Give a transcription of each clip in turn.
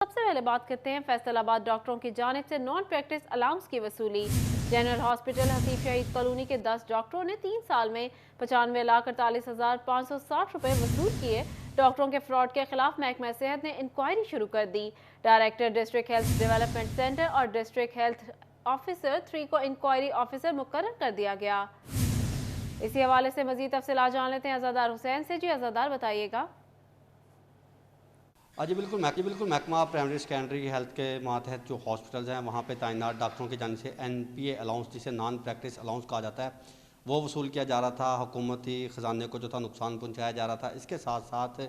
सबसे पहले बात करते हैं फैसलाबाद डॉक्टरों की जानिब से नॉन प्रैक्टिस अलाउंस की वसूली। जनरल हॉस्पिटल हसीब शहीद कॉलोनी के 10 डॉक्टरों ने 3 साल में 95,48,560 रुपए वसूल किए। डॉक्टरों के फ्रॉड के खिलाफ महकमा सेहत ने इंक्वायरी शुरू कर दी। Director district health development centre और डिस्ट्रिक्ट हेल्थ ऑफिसर 3 को इंक्वायरी ऑफिसर मुकर्रर कर दिया गया। इसी हवाले से मजीद तफसीलात जान लेते हैं अज़ादार हुसैन से। जी अज़ादार, बताइएगा। जी बिल्कुल महकमा प्राइमरी सेकेंडरी हेल्थ के मातहत जो हॉस्पिटल्स हैं वहाँ पे तैनात डॉक्टरों की जानिब से NPA अलाउंस, जिसे नॉन प्रैक्टिस अलाउंस कहा जाता है, वो वसूल किया जा रहा था। हुकूमती ख़जाने को जो था नुकसान पहुँचाया जा रहा था। इसके साथ साथ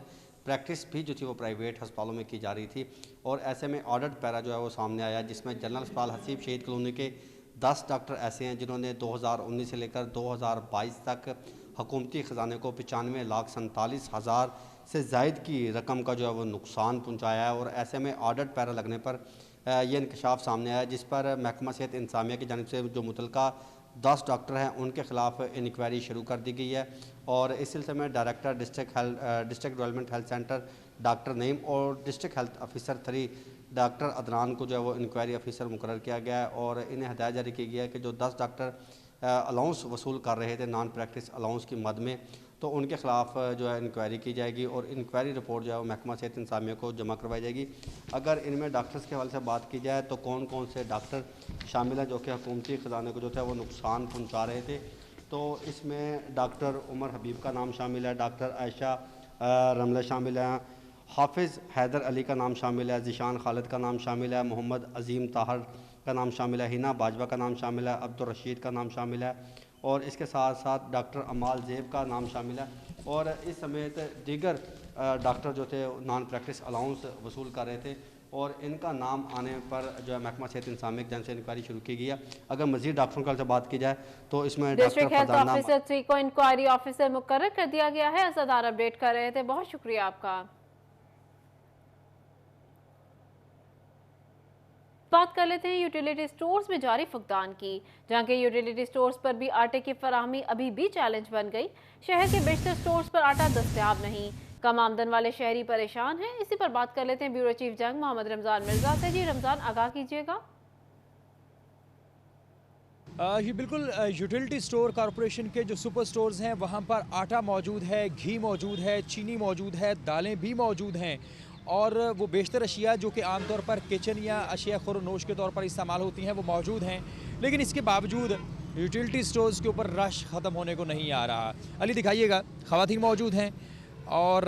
प्रैक्टिस भी जो थी वो प्राइवेट अस्पतालों में की जा रही थी। और ऐसे में ऑडिट पैरा जो है वो सामने आया, जिसमें जनरल अस्पताल हसीब शहीद कॉलोनी के 10 डॉक्टर ऐसे हैं जिन्होंने 2019 से लेकर 2022 तक हुकूमती ख़जाने को 95,47,000 से ज़ायद की रकम का जो है वो नुकसान पहुंचाया है। और ऐसे में ऑडिट पैरा लगने पर ये इंकशाफ सामने आया, जिस पर महकमा सेहत इंतज़ामिया की जानिब से जो मुतलका 10 डॉक्टर हैं उनके ख़िलाफ़ इंक्वायरी शुरू कर दी गई है। और इस सिलसिले में director district development health centre doctor Naeem और district health officer 3 doctor Adnan को जो है वो इंक्वायरी ऑफिसर मुकर्रर किया गया है। और इन्हें हदायत जारी की गई है कि जो 10 डॉक्टर अलाउंस वसूल कर रहे थे नॉन प्रैक्टिस अलाउंस की मद में, तो उनके ख़िलाफ़ जो है इंक्वायरी की जाएगी और इंक्वायरी रिपोर्ट जो है वो महकमा सेहत इंतज़ामिया को जमा करवाई जाएगी। अगर इनमें डॉक्टर्स के हवाले से बात की जाए तो कौन कौन से डॉक्टर शामिल हैं जो कि हुकूमती ख़जाने को जो था वो नुकसान पहुँचा रहे थे, तो इसमें डॉक्टर उमर हबीब का नाम शामिल है, डॉक्टर आयशा रमला शामिल हैं, हाफिज़ हैदर अली का नाम शामिल है, ज़ीशान खालिद का नाम शामिल है, मोहम्मद अजीम ताहर का नाम शामिल है, हिना बाजवा का नाम शामिल है, अब्दुल रशीद का नाम शामिल है और इसके साथ साथ डॉक्टर अमाल ज़ेब का नाम शामिल है। और इस समेत दीगर डॉक्टर जो थे नॉन प्रैक्टिस अलाउंस वसूल कर रहे थे और इनका नाम आने पर जो है महकमा सेहत इंतज़ामिया की जानिब से इंक्वायरी शुरू की गई है। अगर मज़ीद डॉक्टरों की बात की जाए तो इसमें डिस्ट्रिक्ट हेल्थ ऑफिसर 3 को इंक्वायरी ऑफिसर मुकर्रर कर दिया गया है। अज़ादार अपडेट कर रहे थे, बहुत शुक्रिया आपका। बात कर लेते हैं यूटिलिटी स्टोर्स में जारी फुकदान की, जहां के यूटिलिटी स्टोर्स पर भी आटे की फराहमी अभी भी चैलेंज बन गई। शहर के बेशतर स्टोर्स पर आटा दस्तयाब नहीं, कम आमदन वाले शहरी परेशान हैं। इसी पर बात कर लेते हैं ब्यूरो चीफ जंग मोहम्मद रमज़ान मिर्जा से। जी रमज़ान, आगाह कीजिएगा। ये बिल्कुल यूटिलिटी स्टोर कॉरपोरेशन के जो सुपर स्टोर्स हैं वहाँ पर आटा मौजूद है, घी मौजूद है, चीनी मौजूद है, दालें भी मौजूद हैं और वो बेशतर अशिया जो कि आमतौर पर किचन या अशिया खुरनोश के तौर पर इस्तेमाल होती हैं वो मौजूद हैं। लेकिन इसके बावजूद यूटिलिटी स्टोर्स के ऊपर रश ख़त्म होने को नहीं आ रहा। अली दिखाइएगा, ख़वातीन मौजूद हैं और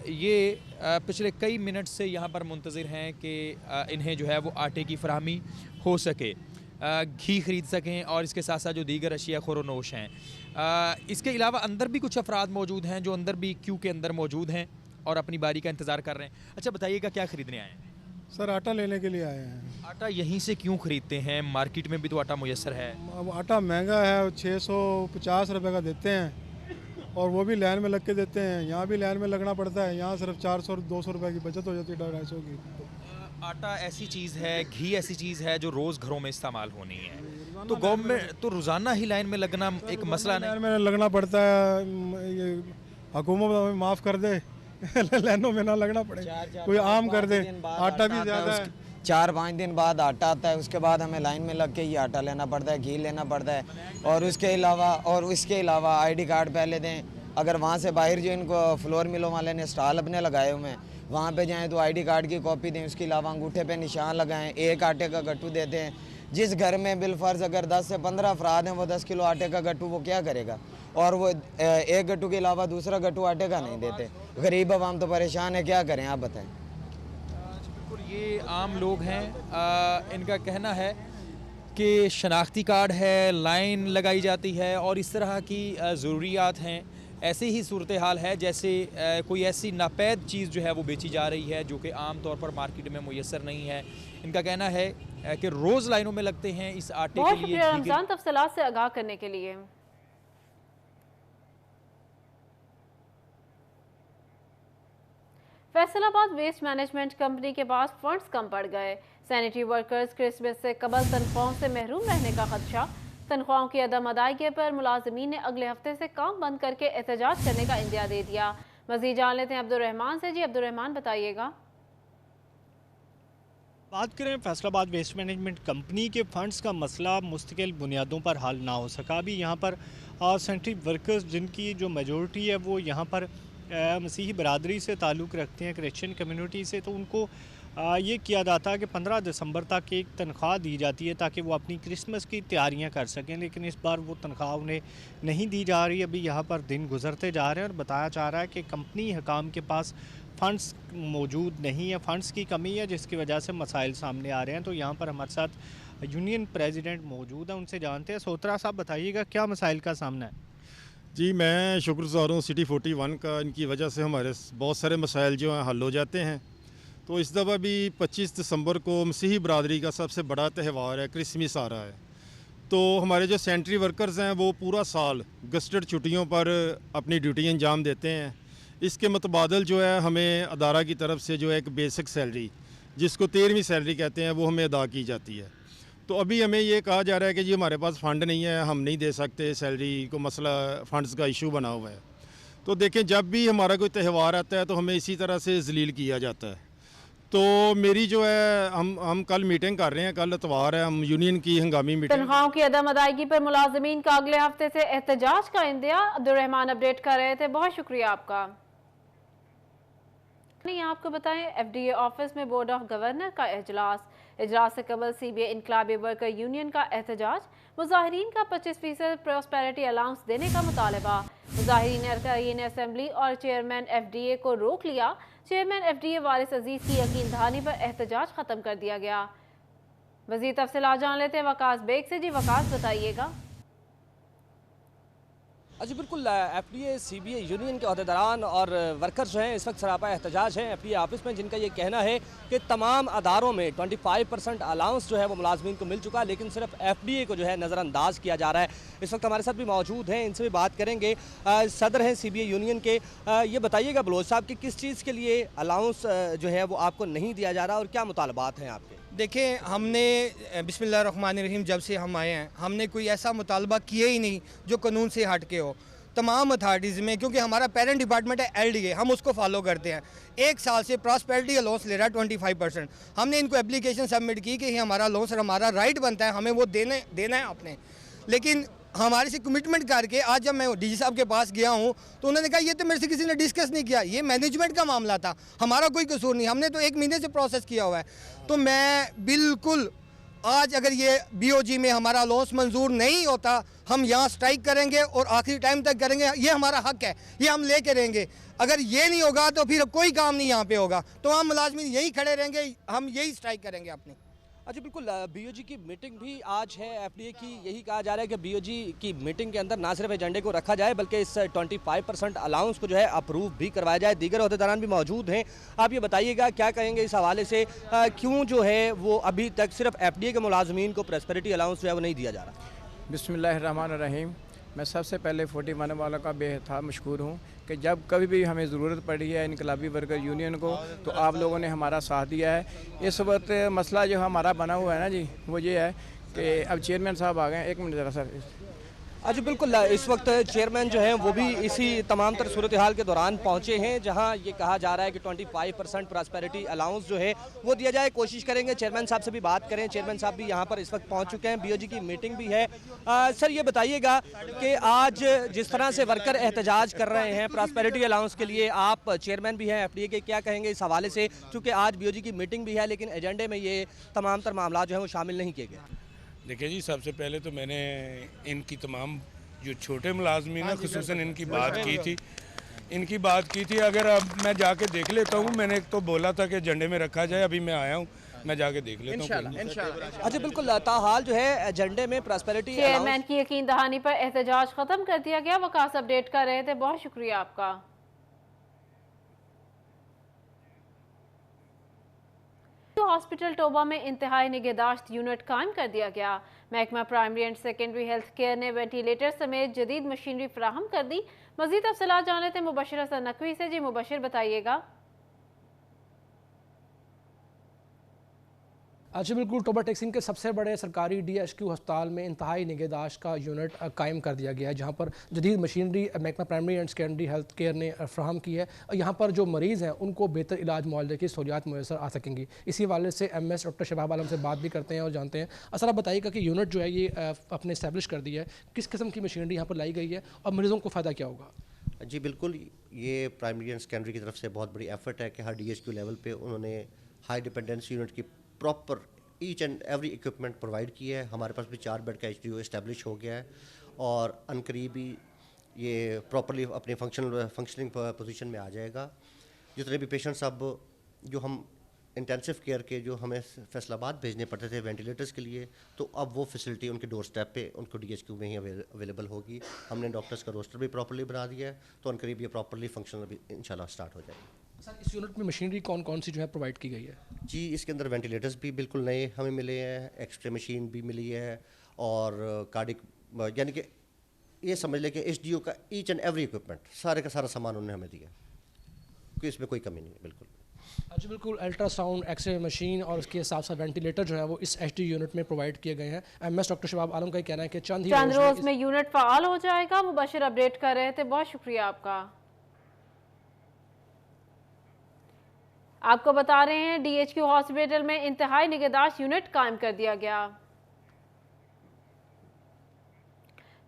ये पिछले कई मिनट से यहाँ पर मुंतज़िर हैं कि इन्हें जो है वो आटे की फराहमी हो सके, घी ख़रीद सकें और इसके साथ साथ जो दीगर अशिया खुरनोश हैं। इसके अलावा अंदर भी कुछ अफराद मौजूद हैं जो अंदर भी क्यू के अंदर मौजूद हैं और अपनी बारी का इंतज़ार कर रहे हैं। अच्छा बताइएगा, क्या ख़रीदने आए हैं? सर आटा लेने के लिए आए हैं। आटा यहीं से क्यों ख़रीदते हैं? मार्केट में भी तो आटा मुयस्सर है। अब आटा महंगा है, 650 रुपये का देते हैं और वो भी लाइन में लग के देते हैं। यहाँ भी लाइन में लगना पड़ता है, यहाँ सिर्फ 400-200 रुपये की बचत हो जाती है, 250 की। आटा ऐसी चीज़ है, घी ऐसी चीज़ है जो रोज़ घरों में इस्तेमाल होनी है, तो गवर्नमेंट तो रोज़ाना ही लाइन में लगना एक मसला नहीं? लाइन में लगना पड़ता है, ये हुकूमत हमें माफ़ कर दे लाइनों में ना लगना पड़े, कोई आम कर दे। आटा भी ज़्यादा है, 4-5 दिन बाद आटा आता है, उसके बाद हमें लाइन में लग के ही आटा लेना पड़ता है, घी लेना पड़ता है। और उसके अलावा ID कार्ड पहले दें। अगर वहाँ से बाहर जो इनको फ्लोर मिलों वाले ने स्टॉल अपने लगाए हुए हैं वहाँ पे जाएं तो ID कार्ड की कॉपी दें, उसके अलावा अंगूठे पे निशान लगाएं, एक आटे का गट्टू देते हैं। जिस घर में बिलफर्ज अगर 10 से 15 अफराद हैं वो 10 किलो आटे का गट्टू वो क्या करेगा, और वो एक गट्टू के अलावा दूसरा गट्टू आटे का नहीं देते। गरीब आवाम तो परेशान है, क्या करें आप बताएं। बिल्कुल, ये आम लोग हैं, इनका कहना है कि शनाख्ती कार्ड है, लाइन लगाई जाती है और इस तरह की ज़रूरियात हैं। ऐसे ही सूरत हाल है जैसे कोई ऐसी नापैद चीज़ जो है वो बेची जा रही है जो कि आम तौर पर मार्केट में मुयस्सर नहीं है। इनका कहना है कि रोज़ लाइनों में लगते हैं इस आटे के लिए। रमज़ान, तफसीलात से आगाह करने के लिए। फैसलाबाद वेस्ट मैनेजमेंट कंपनी के पास फंड्स कम पड़ गए। सैनिटरी वर्कर्स क्रिसमस से कबल तनख्वाहों से महरूम रहने का खदशा। तनख्वाहों की अदम अदायगी पर मुलाजिमीन ने अगले हफ्ते से काम बंद करके एहतजाज करने का इंदिया दे दिया। मज़ीद जान लेते हैं अब्दुल रहमान से। जी अब्दुल रहमान, बताइएगा। बात करें फैसलाबाद वेस्ट मैनेजमेंट कंपनी के फंड्स का मसला मुस्तकिल बुनियादों पर हल ना हो सका। अभी यहाँ पर सेंट्री वर्कर्स जिनकी जो मेजॉरिटी है वो यहाँ पर मसीही बरादरी से ताल्लुक़ रखते हैं, क्रिश्चियन कम्युनिटी से, तो उनको ये किया जाता है कि 15 दिसंबर तक एक तनख्वाह दी जाती है ताकि वो अपनी क्रिसमस की तैयारियां कर सकें, लेकिन इस बार वो तनख्वाह उन्हें नहीं दी जा रही। अभी यहाँ पर दिन गुजरते जा रहे हैं और बताया जा रहा है कि कंपनी हकाम के पास फ़ंड्स मौजूद नहीं है, फ़ंड्स की कमी है, जिसकी वजह से मसाइल सामने आ रहे हैं। तो यहाँ पर हमारे साथ यूनियन प्रेसिडेंट मौजूद हैं, उनसे जानते हैं। सोत्रा साहब बताइएगा क्या मसाइल का सामना है? जी, मैं शुक्रगुज़ार हूँ सिटी 41 का। इनकी वजह से हमारे बहुत सारे मसाइल जो हैं हल हो जाते हैं। तो इस दफ़ा भी 25 दिसंबर को मसीही बरादरी का सबसे बड़ा त्यौहार है, क्रिसमस आ रहा है। तो हमारे जो सेंट्री वर्कर्स हैं वो पूरा साल गस्टेड छुट्टियों पर अपनी ड्यूटी अंजाम देते हैं। इसके मुतबादल जो है हमें अदारा की तरफ से जो है एक बेसिक सैलरी, जिसको 13वीं सैलरी कहते हैं, वो हमें अदा की जाती है। तो अभी हमें ये कहा जा रहा है कि जी हमारे पास फ़ंड नहीं है, हम नहीं दे सकते सैलरी को, मसला फ़ंड्स का इशू बना हुआ है। तो देखें, जब भी हमारा कोई त्यौहार आता है तो हमें इसी तरह से जलील किया जाता है। तो मेरी जो है हम कल मीटिंग कर रहे हैं, कल इतवार है, हम यूनियन की हंगामी मीटिंग। तनख्वाहों की अदम अदायगी पर मुलाजमीन का अगले हफ्ते से एहतजाज का इंदिया। अब्दुर्रहमान अपडेट कर रहे थे, बहुत शुक्रिया आपका। नहीं, आपको बताएं FDA ऑफिस में बोर्ड ऑफ गवर्नर का इजलास से कबल CBA इनकलाबी वर्कर यूनियन का एहतजाज। मुजाहिरीन का 25% प्रॉस्पेरिटी अलाउंस देने का मुतालबा। मुजाहिरीन ने अरकान असेंबली और चेयरमैन FDA को रोक लिया। चेयरमैन FDA वारिस अजीज की यकीन दहानी पर एहतजाज खत्म कर दिया गया। मज़ीद तफसीलात जान लेते हैं वकास बेग से। जी वकास, बताइएगा। जी बिल्कुल, FDA CBA यूनियन के अहदेदारान और वर्कर्स जो हैं इस वक्त सरापा एहतजाज हैं FDA ऑफिस में, जिनका ये कहना है कि तमाम अदारों में 25% अलाउंस जो है वो मुलाजमीन को मिल चुका है, लेकिन सिर्फ FDA को जो है नज़रअंदाज किया जा रहा है। इस वक्त हमारे साथ भी मौजूद हैं, इनसे भी बात करेंगे। सदर हैं CBA यूनियन के। ये बताइएगा बलोच साहब कि किस चीज़ के लिए अलाउंस जो है वो आपको नहीं दिया जा रहा और क्या मुतालबात हैं आपके? देखिए, हमने बिस्मिल्लाहिर्रहमानिर्रहीम जब से हम आए हैं हमने कोई ऐसा मुतालबा किया ही नहीं जो कानून से हट के हो। तमाम अथॉरिटीज़ में, क्योंकि हमारा पेरेंट डिपार्टमेंट है LDA, हम उसको फॉलो करते हैं। एक साल से प्रॉस्पेरिटी अलाउंस ले रहा है 25%। हमने इनको एप्लीकेशन सबमिट की कि हमारा अलाउंस और हमारा राइट बनता है, हमें वो देना है आपने। लेकिन हमारे से कमिटमेंट करके आज जब मैं DG साहब के पास गया हूँ तो उन्होंने कहा ये तो मेरे से किसी ने डिस्कस नहीं किया, ये मैनेजमेंट का मामला था, हमारा कोई कसूर नहीं, हमने तो 1 महीने से प्रोसेस किया हुआ है। तो मैं बिल्कुल आज अगर ये BOG में हमारा अलाउंस मंजूर नहीं होता, हम यहाँ स्ट्राइक करेंगे और आखिरी टाइम तक करेंगे। ये हमारा हक है, ये हम लेके रहेंगे। अगर ये नहीं होगा तो फिर कोई काम नहीं यहाँ पे होगा, तो हम मुलाजमीन यहीं खड़े रहेंगे, हम यही स्ट्राइक करेंगे अपनी। अच्छा बिल्कुल, BOG की मीटिंग भी आज है FDA की। यही कहा जा रहा है कि BOG की मीटिंग के अंदर ना सिर्फ एजेंडे को रखा जाए बल्कि इस 25% अलाउंस को जो है अप्रूव भी करवाया जाए। दीगर अहदेदारान भी मौजूद हैं, आप ये बताइएगा क्या कहेंगे इस हवाले से, क्यों जो है वो अभी तक सिर्फ FDA के मुलाजमीन को प्रॉस्पेरिटी अलाउंस जो है वो नहीं दिया जा रहा? बिस्मिल्लाहिर्रहमानिर्रहीम। मैं सबसे पहले 41 वालों का बेहद मशकूर हूँ कि जब कभी भी हमें ज़रूरत पड़ी है इनकलाबी वर्कर यूनियन को तो आप लोगों ने हमारा साथ दिया है। इस वक्त मसला जो हमारा बना हुआ है ना जी, वो ये है कि अब चेयरमैन साहब आ गए। 1 मिनट ज़रा सर। अच्छा बिल्कुल, इस वक्त चेयरमैन जो हैं वो भी इसी तमाम तर सूरत हाल के दौरान पहुंचे हैं, जहां ये कहा जा रहा है कि 25% प्रॉस्पेरिटी अलाउंस जो है वो दिया जाए। कोशिश करेंगे चेयरमैन साहब से भी बात करें। चेयरमैन साहब भी यहां पर इस वक्त पहुंच चुके हैं, BOG की मीटिंग भी है। सर ये बताइएगा कि आज जिस तरह से वर्कर एहतजाज कर रहे हैं प्रॉस्पेरिटी अलाउंस के लिए, आप चेयरमैन भी हैं FDA के, क्या कहेंगे इस हवाले से? चूँकि आज BOG की मीटिंग भी है लेकिन एजेंडे में ये तमाम तर मामला जो है वो शामिल नहीं किए गए। देखिए जी, सबसे पहले तो मैंने इनकी तमाम जो छोटे मुलाजमीन हैं खुसूसन इनकी बात की थी। अगर अब मैं जाके देख लेता हूँ, मैंने एक तो बोला था कि एजेंडे में रखा जाए, अभी मैं आया हूँ, मैं जाके देख लेता हूँ इंशाल्लाह। अच्छा बिल्कुल, ताहाल जो है एजेंडे में प्रॉस्पेरिटी चेयरमैन की यकीन दहानी पर एहतजाज खत्म कर दिया गया। वकास अपडेट कर रहे थे, बहुत शुक्रिया आपका। हॉस्पिटल टोबा में इंतहाई निगहदाश्त यूनिट कायम कर दिया गया। महकमा primary and secondary health care ने वेंटिलेटर समेत जदीद मशीनरी फराहम कर दी। मजीद तफसीलात जाने थे मुबशिर हसन नकवी से। जी मुबशिर, बताइएगा। अच्छा, बिल्कुल। टोबा टेक्सिंग के सबसे बड़े सरकारी DHQ अस्पताल में इंतहाई निगहदाश्त का यूनिट कायम कर दिया गया है, जहाँ पर जदीद मशीनरी महकमा primary and secondary health care ने फ्राहम की है। यहाँ पर जो मरीज़ हैं उनको बेहतर इलाज मुआवजे की सहूलियात मैसर आ सकेंगी। इसी हवाले से MS डॉक्टर शबाब आलम से बात भी करते हैं और जानते हैं। असल आप बताइएगा कि यूनिट जो है ये अपने इस्टेब्लिश कर दिया है, किस किस्म की मशीनरी यहाँ पर लाई गई है और मरीज़ों को फ़ायदा क्या होगा? जी बिल्कुल, ये प्राइमरी एंड सेकेंडरी की तरफ से बहुत बड़ी एफर्ट है कि हर DHQ लेवल पे उन्होंने हाई डिपेंडेंस यूनिट की proper each and every equipment provide की है। हमारे पास भी 4 बेड का HDU इस्टेब्लिश हो गया है और अनकरीब ही ये प्रॉपरली अपनी फंक्शनिंग पोजीशन में आ जाएगा। जितने भी पेशेंट्स अब जो हम इंटेंसिव केयर के जो हमें फैसलाबाद भेजने पड़ते थे वेंटिलेटर्स के लिए, तो अब वो फैसिलिटी उनके डोर स्टेप पे उनको DHQ में ही अवेलेबल होगी। हमने डॉक्टर्स का रोस्टर भी प्रॉपरली बना दिया है, तो अनकरीब ये प्रॉपरली फंक्शनल भी इंशाल्लाह स्टार्ट हो जाएगी। सर, इस यूनिट में मशीनरी कौन कौन सी जो है प्रोवाइड की गई है? जी, इसके अंदर वेंटिलेटर्स भी बिल्कुल नए हमें मिले हैं, एक्सरे मशीन भी मिली है और कार्डिक, यानी कि ये समझ लें कि HDU का ईच एंड एवरी इक्विपमेंट सारे का सारा सामान उन्होंने हमें दिया, क्योंकि इसमें कोई कमी नहीं है। बिल्कुल। अच्छा, बिल्कुल। अल्ट्रासाउंड, एक्सरे मशीन और उसके साथ साथ वेंटिलेटर जो है वो इस HDU यूनिट में प्रोवाइड किए गए हैं। MS डॉक्टर शबाब आलम का कहना है कि चंद रोज में यूनिट फ़ाल हो जाएगा। मुबशिर अपडेट कर रहे थे, बहुत शुक्रिया आपका। आपको बता रहे हैं DHQ हॉस्पिटल में इंतहाई निगहदाश्त यूनिट कायम कर दिया गया।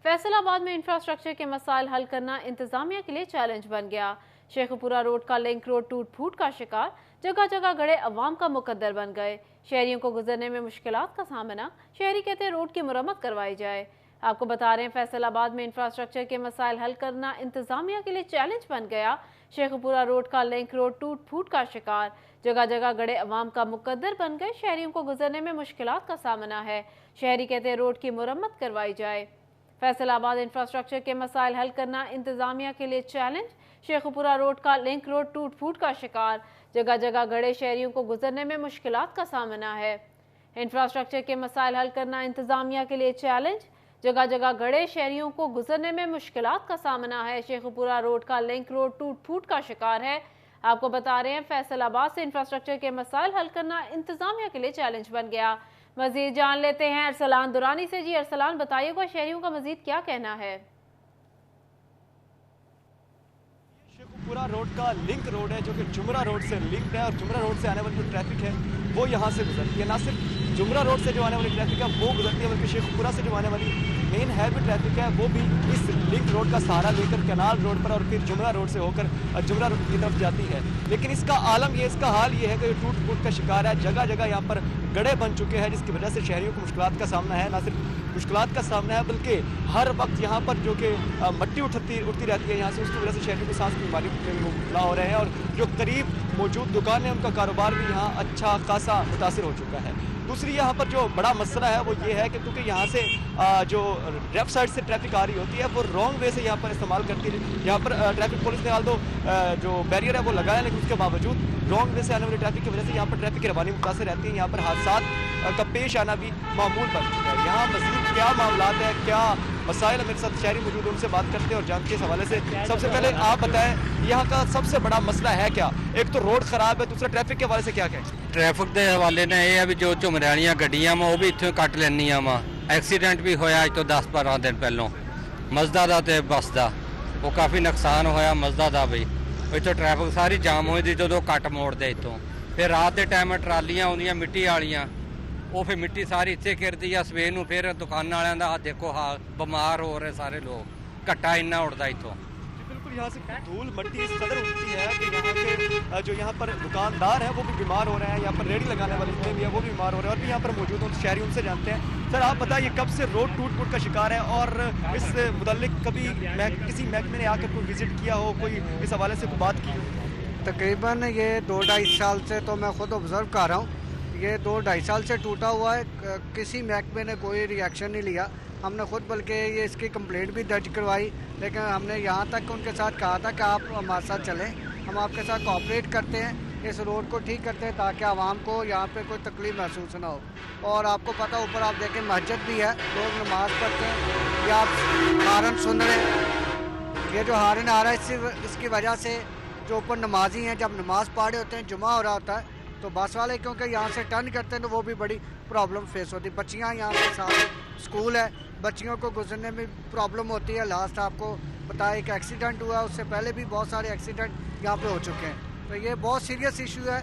फैसलाबाद में इंफ्रास्ट्रक्चर के मसाइल हल करना इंतजामिया के लिए चैलेंज बन गया। शेखपुरा रोड का लिंक रोड टूट फूट का शिकार, जगह जगह गड़े अवाम का मुकद्दर बन गए। शहरियों को गुजरने में मुश्किलात का सामना, शहरी कहते हैं रोड की मुरम्मत करवाई जाए। आपको बता रहे हैं फैसलाबाद में इंफ्रास्ट्रक्चर के मसाइल हल करना इंतजामिया के लिए चैलेंज बन गया। शेखपुरा रोड का लिंक रोड टूट फूट का शिकार, जगह जगह गड़े अवाम का मुकद्दर बन गए। शहरियों को गुजरने में मुश्किलात का सामना है, शहरी कहते हैं रोड की मुरम्मत करवाई जाए। फैसलाबाद इंफ्रास्ट्रक्चर के मसाइल हल करना इंतजामिया के लिए चैलेंज। शेखपुरा रोड का लिंक रोड टूट फूट का शिकार, जगह जगह गड़े, शहरियों को गुजरने में मुश्किलात का सामना है। इंफ्रास्ट्रक्चर के मसाइल हल करना इंतजामिया के लिए चैलेंज, जगह जगह गड़े, शहरियों को गुजरने में मुश्किलात का सामना है। शेखपुरा रोड का लिंक रोड टूट फूट का शिकार है। आपको बता रहे हैं फैसलाबाद से इंफ्रास्ट्रक्चर के मसाइल हल करना इंतजामिया के लिए चैलेंज बन गया। मजीद जान लेते हैं अरसलान दुरानी से। जी अरसलान, बताइएगा शहरियों का मजीद क्या कहना है? शेखपुरा रोड का लिंक रोड है जो कि जुमरा रोड से लिंक्ड है और जुमरा रोड से आने वाली जो ट्रैफिक है वो यहाँ से गुजरती है। ना सिर्फ जुमरा रोड से जो आने वाली ट्रैफिक है वो गुजरती है, बल्कि शेखपुरा से जो आने वाली मेन हैवी ट्रैफिक है वो भी इस लिंक रोड का सहारा लेकर कैनाल रोड पर और फिर जुमरा रोड से होकर जुमरा रोड की तरफ जाती है। लेकिन इसका आलम ये, इसका हाल ये है कि टूट फूट का शिकार है। जगह जगह यहाँ पर गड्ढे बन चुके हैं, जिसकी वजह से शहरियों को मुश्किलात का सामना है। ना सिर्फ मुश्किलात का सामना है बल्कि हर वक्त यहाँ पर जो कि मट्टी उठती रहती है यहाँ से, उसकी वजह से शहरियों को सांस की बीमारी में मुबतला हो रहे हैं और जो करीब मौजूद दुकानें उनका कारोबार भी यहाँ अच्छा खासा मुतासिर हो चुका है। दूसरी यहाँ पर जो बड़ा मसला है वो ये है कि क्योंकि यहाँ से जो लेफ्ट साइड से ट्रैफिक आ रही होती है वो रॉन्ग वे से यहाँ पर इस्तेमाल करती है। यहाँ पर ट्रैफिक पुलिस ने हाल तो जो बैरियर है वो लगाया, लेकिन उसके बावजूद रॉन्ग वे से आने वाली ट्रैफिक की वजह से यहाँ पर ट्रैफिक की रवानी मुतासिर रहती है। यहाँ पर हादसात का पेश आना भी मामूल बन चुका है। यहाँ मज़ीद क्या मामलात है, क्या मसाइल, मेरे साथ शहरी मौजूद, उनसे बात करते हैं और जानते हैं इस हवाले से। सबसे पहले आप बताएं यहाँ का सबसे बड़ा मसला है क्या? एक तो रोड खराब है, दूसरा ट्रैफिक के हवाले से क्या कहें? ट्रैफिक के हवाले ने यह है भी जो झुमरे वाली गड्डियां वो भी इतों कट लैनिया वा। एक्सीडेंट भी होया अज तो 10-12 दिन पहलों मजदा का तो बस का, वो काफ़ी नुकसान होया मजदा का भी। इतों ट्रैफिक सारी जाम हुई थी जो कट मोड़ते इतों। फिर रात के टाइम ट्रालियां आउंदियां मिट्टी वालियां, वो फिर मिट्टी सारी इत्थे गिरती है। सवेर नूं फिर दुकान वालियां दा देखो हाल, बीमार हो रहे सारे लोग, घट्टा इन्ना उड़ता इतों। बिल्कुल, यहाँ से धूल मट्टी इस कदर उठती है कि यहाँ के जो यहाँ पर दुकानदार हैं वो भी बीमार हो रहे हैं। यहाँ पर रेडी लगाने वाले जितने भी हैं वो भी बीमार हो रहे हैं और भी यहाँ पर मौजूद हैं शहरी, उनसे जानते हैं। सर आप बताइए कब से रोड टूट फूट का शिकार है और इस मुतल्लिक कभी किसी महकमे ने आकर कोई विजिट किया हो, कोई इस हवाले से कोई बात की हो? तकरीबन ये 2-2.5 साल से तो मैं खुद ऑब्ज़र्व कर रहा हूँ। ये 2-2.5 साल से टूटा हुआ है, किसी महकमे ने कोई रिएक्शन नहीं लिया। हमने खुद बल्कि ये इसकी कंप्लेंट भी दर्ज करवाई, लेकिन हमने यहाँ तक उनके साथ कहा था कि आप हमारे साथ चलें, हम आपके साथ कोऑपरेट करते हैं, इस रोड को ठीक करते हैं ताकि आवाम को यहाँ पे कोई तकलीफ महसूस ना हो। और आपको पता ऊपर आप देखें मस्जिद भी है, लोग नमाज़ पढ़ते हैं। या आप हारन सुन रहे हैं, ये जो हारन आ रहा है इसकी वजह से जो ऊपर नमाजी हैं जब नमाज़ पढ़ रहे होते हैं, जुमा हो रहा होता है तो बस वाले क्योंकि यहाँ से टर्न करते हैं तो वो भी बड़ी प्रॉब्लम फेस होती है। बच्चियाँ यहाँ पे साथ स्कूल है, बच्चियों को गुजरने में प्रॉब्लम होती है। लास्ट आपको पता है एक एक्सीडेंट हुआ, उससे पहले भी बहुत सारे एक्सीडेंट यहाँ पे हो चुके हैं, तो ये बहुत सीरियस इशू है।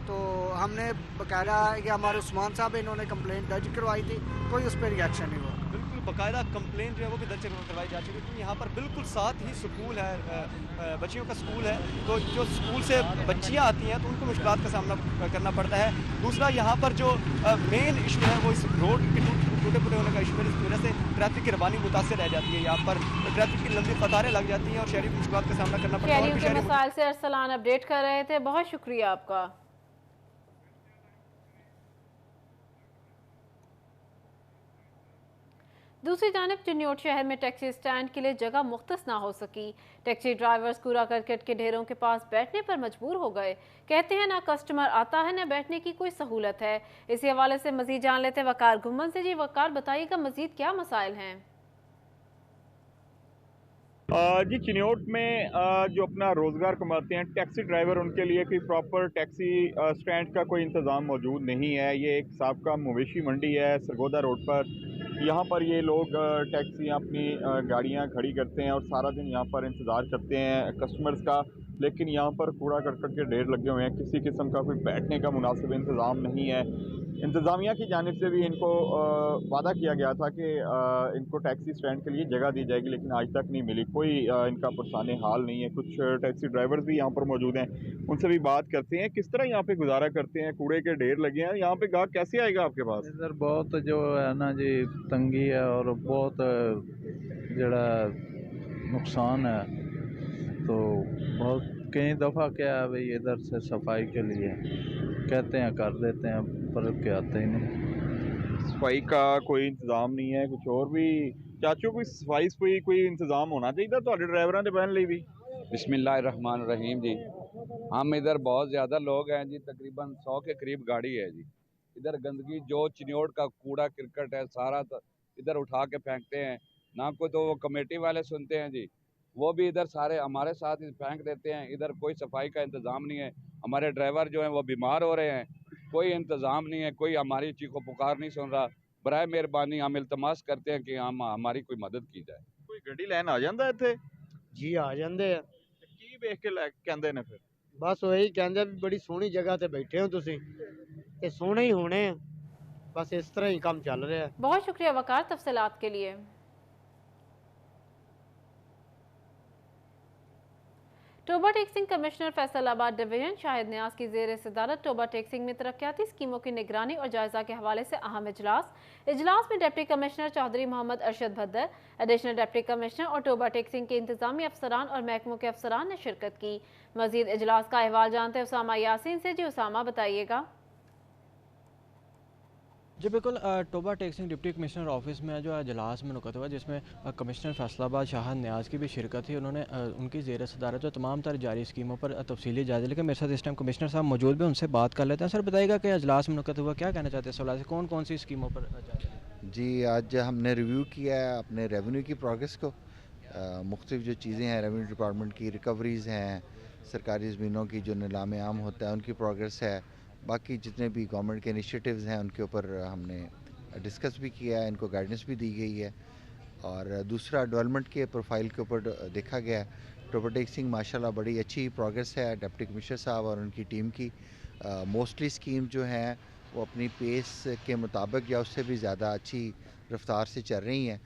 तो हमने बकायदा, ये हमारे उस्मान साहब इन्होंने कंप्लेंट दर्ज करवाई थी, कोई उस पर रिएक्शन नहीं हुआ। बिल्कुल बकायदा कंप्लेंट जो है वो भी दर्ज करवाई जा चुकी है, क्योंकि यहाँ पर बिल्कुल साथ ही स्कूल है, बच्चियों का स्कूल है, तो जो स्कूल से बच्चियाँ आती हैं तो उनको मुश्किलात का सामना करना पड़ता है। दूसरा यहाँ पर जो मेन इशू है वो इस रोड के टूटे फूटे होने का इशू है, जिसकी वजह से ट्रैफिक की रवानी मुतासर रह जाती है। यहाँ पर ट्रैफिक की लंबी कतारें लग जाती हैं और शहरी को मुश्किलात का सामना करना पड़ता है। शहरियों के मसाइल से अरसलान अपडेट कर रहे थे, बहुत शुक्रिया आपका। दूसरी जानब चिन्योट शहर में टैक्सी स्टैंड के लिए जगह मुख्तस ना हो सकी। टैक्सी ड्राइवर्स कूड़ा करकट के ढेरों के पास बैठने पर मजबूर हो गए। कहते हैं ना कस्टमर आता है ना बैठने की कोई सहूलत है। इसी हवाले से मजीद जान लेते हैं वकार घुम्मन से। जी वकार, बताइएगा मजीद क्या मसाइल हैं? जी चिन्योट में जो अपना रोज़गार कमाते हैं टैक्सी ड्राइवर, उनके लिए कोई प्रॉपर टैक्सी स्टैंड का कोई इंतज़ाम मौजूद नहीं है। ये एक साबका मवेशी मंडी है सरगोदा रोड पर। यहाँ पर ये लोग टैक्सी अपनी गाड़ियाँ खड़ी करते हैं और सारा दिन यहाँ पर इंतज़ार करते हैं कस्टमर्स का, लेकिन यहाँ पर कूड़ा करकट के ढेर लगे हुए हैं। किसी किस्म का कोई बैठने का मुनासिब इंतज़ाम नहीं है। इंतज़ामिया की जानिब से भी इनको वादा किया गया था कि इनको टैक्सी स्टैंड के लिए जगह दी जाएगी, लेकिन आज तक नहीं मिली। कोई इनका पुरसाने हाल नहीं है। कुछ टैक्सी ड्राइवर्स भी यहाँ पर मौजूद हैं, उनसे भी बात करते हैं किस तरह यहाँ पे गुजारा करते हैं। कूड़े के ढेर लगे हैं, यहाँ पे गाहक कैसे आएगा आपके पास? इधर बहुत जो है ना जी तंगी है और बहुत जड़ा नुकसान है। तो बहुत कई दफ़ा क्या है भाई इधर से सफाई के लिए कहते हैं कर देते हैं पर के आते ही नहीं। सफाई का कोई इंतज़ाम नहीं है। कुछ और भी चाचू कोई सफाई कोई इंतज़ाम होना चाहिए तो ड्राइवरों के बहन लिए भी। बिस्मिल्लाहिर्रहमानिर्रहीम जी, हम इधर बहुत ज़्यादा लोग हैं जी, तकरीबन 100 के करीब गाड़ी है जी। इधर गंदगी जो चिन्योट का कूड़ा क्रिकेट है सारा तो इधर उठा के फेंकते हैं। ना कोई तो वो कमेटी वाले सुनते हैं जी, वो भी इधर सारे हमारे साथ ही फेंक देते हैं। इधर कोई सफाई का इंतज़ाम नहीं है। हमारे ड्राइवर जो हैं वो बीमार हो रहे हैं, कोई इंतज़ाम नहीं है, कोई हमारी चीखो पुकार नहीं सुन रहा। बराए मेहरबानी हम इल्तमास करते हैं कि हम हमारी कोई मदद की जाए। कोई गड्डी लैन आ जाता इत्थे? जी आ जाते हैं। की देख के कहते ने फिर? बस वही कहते भी बड़ी सोहनी जगह ते बैठे हो तुसी ते सोहने ही होने, बस इस तरह ही काम चल रहा है। बहुत शुक्रिया वकार तफसीलात के लिए। टोबा टैक्सिंग कमिश्नर फैसलाबाद डिवीजन शाहिद न्याज की ज़ेर सदारत टोबा टैक्सिंग में तरक्याती स्कीमों की निगरानी और जायजा के हवाले से अहम इजलास में deputy commissioner Chaudhry Mohammad Arshad Bhaddar, additional deputy commissioner और टोबा टैक्सिंग के इंतजामी अफसरान और महकमों के अफसरान ने शिरकत की। मजीद इजलास का अहवाल जानते हैं उसामा यासीन से। जी उसामा, बताइएगा। जी बिल्कुल, Toba Tek Singh deputy commissioner office में जो इजलास मुनक़द हुआ जिसमें कमिश्नर फैसलाबाद शाहिद न्याज की भी शिरकत थी। उन्होंने उनकी ज़ेर सदारत जो तमाम तर जारी स्कीमों पर तफसीली जायज़ा लेकिन मेरे साथ इस टाइम कमिश्नर साहब मौजूद भी, उनसे बात कर लेते हैं। सर बताइएगा कि इजलास मुनक़द हुआ, क्या कहना चाहते हैं इस हवाले से, कौन कौन सी स्कीमों पर जायज़ा? जी आज हमने रिव्यू किया है अपने रेवेन्यू की प्रोग्रेस को। मुख्तलिफ जो चीज़ें हैं रेवेन्यू डिपार्टमेंट की, रिकवरीज़ हैं, सरकारी ज़मीनों की जो नीलाम आम होता है उनकी प्रोग्रेस है, बाकी जितने भी गवर्नमेंट के इनिशिएटिव्स हैं उनके ऊपर हमने डिस्कस भी किया है, इनको गाइडेंस भी दी गई है। और दूसरा डेवलपमेंट के प्रोफाइल के ऊपर देखा गया है। टोबा टैक्सिंग माशाल्लाह बड़ी अच्छी प्रोग्रेस है डिप्टी कमिश्नर साहब और उनकी टीम की। मोस्टली स्कीम जो हैं वो अपनी पेस के मुताबिक या उससे भी ज़्यादा अच्छी रफ्तार से चल रही हैं।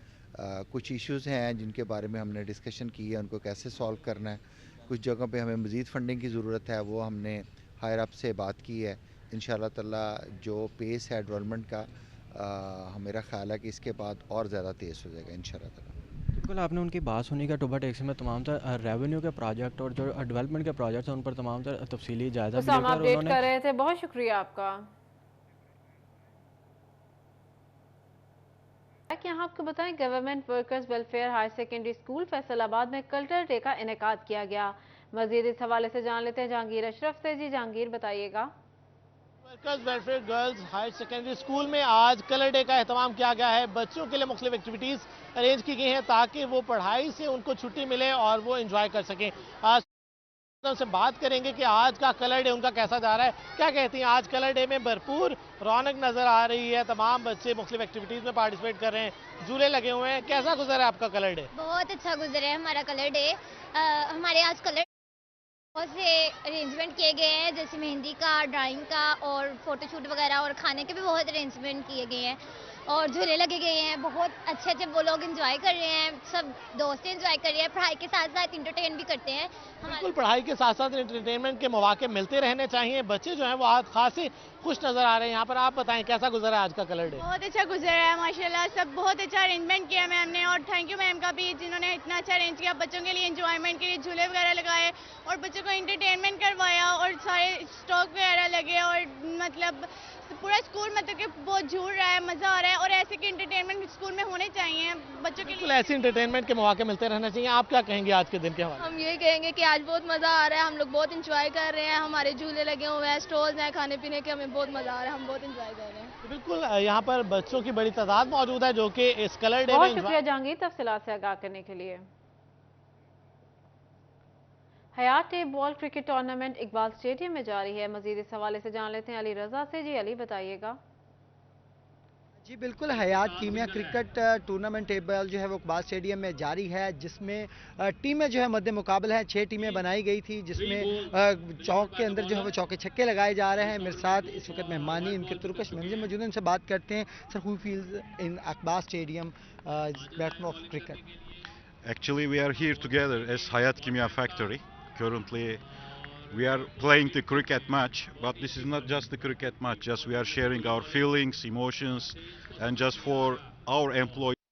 कुछ इश्यूज़ हैं जिनके बारे में हमने डिस्कशन की है, उनको कैसे सॉल्व करना है। कुछ जगहों पे हमें मज़ीद फंडिंग की ज़रूरत है, वो हमने हायर अप से बात की है। इंशाल्लाह ताला जो पेस है डेवलपमेंट का मेरा ख्याल है कि इसके बाद और ज़्यादा तेज़ हो जाएगा इंशाल्लाह ताला। बिल्कुल, आपने उनकी बात सुनी का टोबा टैक्सी में तमाम तर रेवेन्यू के प्रोजेक्ट और जो डेवलपमेंट के प्रोजेक्ट हैं उन पर तमाम तर तफसीली जायज़ा भी लेकर अपडेट कर रहे थे। बहुत शुक्रिया आपका। यहाँ आपको बताएं government workers welfare higher secondary school Faisalabad में कल्चरल डे का इनेकाद किया गया। मजीद इस हवाले से जान लेते हैं जहांगीर अशरफ से। जी जहांगीर, बताइएगा। Workers welfare girls higher secondary school में आज कलर डे का एहतमाम किया गया है। बच्चों के लिए मुख्तलिफ एक्टिविटीज़ अरेंज की गई हैं ताकि वो पढ़ाई से उनको छुट्टी मिले और वो एंजॉय कर सकें। आज तो उनसे बात करेंगे कि आज का कलर डे उनका कैसा जा रहा है, क्या कहती हैं। आज कलर डे में भरपूर रौनक नजर आ रही है, तमाम बच्चे मुख्तलिफ एक्टिविटीज में पार्टिसिपेट कर रहे हैं, झूले लगे हुए हैं। कैसा गुजरा है आपका कलर डे? बहुत अच्छा गुजरा है हमारा कलर डे। हमारे आज कलर बहुत से अरेंजमेंट किए गए हैं, जैसे मेहंदी का, ड्राइंग का और फोटोशूट वगैरह, और खाने के भी बहुत अरेंजमेंट किए गए हैं और झूले लगे गए हैं। बहुत अच्छे अच्छे वो लोग एंजॉय कर रहे हैं, सब दोस्त एंजॉय कर रहे हैं, पढ़ाई के साथ साथ इंटरटेन भी करते हैं। बिल्कुल, पढ़ाई के साथ साथ इंटरटेनमेंट के मौके मिलते रहने चाहिए। बच्चे जो हैं वो आज खासी खुश नजर आ रहे हैं। यहाँ पर आप बताएं कैसा गुजरा है आज का कलर डे? बहुत अच्छा गुजरा है माशाल्लाह, सब बहुत अच्छा अरेंजमेंट किया मैम ने, और थैंक यू मैम का भी जिन्होंने इतना अच्छा अरेंज किया। बच्चों के लिए एंजॉयमेंट के लिए झूले वगैरह लगाए और बच्चों को एंटरटेनमेंट करवाया और सारे स्टॉक वगैरह लगे, और मतलब पूरा स्कूल मतलब कि बहुत झूल रहा है, मज़ा आ रहा है, और ऐसे के एंटरटेनमेंट स्कूल में होने चाहिए बच्चों के लिए। ऐसे एंटरटेनमेंट के मौके मिलते रहना चाहिए। आप क्या कहेंगे आज के दिन के हवाले? हम ये कहेंगे कि आज बहुत मज़ा आ रहा है, हम लोग बहुत इंजॉय कर रहे हैं, हमारे झूले लगे हुए हैं, स्टॉल्स हैं खाने पीने के, हमें बहुत मज़ा आ रहा है, हम बहुत इंजॉय कर रहे हैं। बिल्कुल, यहाँ पर बच्चों की बड़ी तादाद मौजूद है जो कि इस कलर डे में। बहुत शुक्रिया जहांगीर तफसीलात से आगाह करने के लिए। Hayat ball cricket tournament Iqbal stadium में जारी है। मजीद इस हवाले से जान लेते हैं अली रजा से। जी अली, बताइएगा। जी बिल्कुल, हयात कीमिया क्रिकेट टूर्नामेंट टेबल जो है वो इकबाल स्टेडियम में जारी है, जिसमें टीमें जो है मध्य मुकाबला है। 6 टीमें बनाई गई थी, जिसमें चौक के अंदर जो है वो चौके छक्के लगाए जा रहे हैं। मेरे साथ इस वक्त मेहमानी इनके तुर्कश मैनेजर मौजूद हैं, उनसे बात करते हैं। Sir, who feels in Iqbal stadium batsman of cricket? Actually, we are here together as Hayat Kimya Factory. Currently, we are playing the cricket match, but this is not just the cricket match. Just we are sharing our feelings, emotions, and just for our employees.